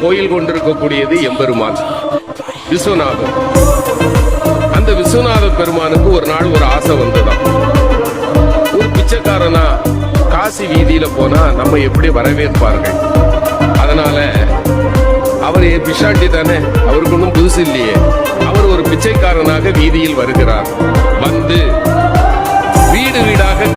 கோயில் கொண்டிருக்கக்கூடியது எம்பெருமான் விஸ்வநாதர். அந்த விஸ்வநாத பெருமானுக்கு ஒரு நாள் ஒரு ஆசை வந்துதான். ஒரு பிச்சைக்காரனா காசி வீதியில போனா நம்ம எப்படி வரவேற்பார்கள்? அதனால அவர் பிஷாண்டி தானே, அவருக்கு ஒன்றும் புதுசு இல்லையே. அவர் ஒரு பிச்சைக்காரனாக வீதியில் வருகிறார். வந்து வீடு வீடாக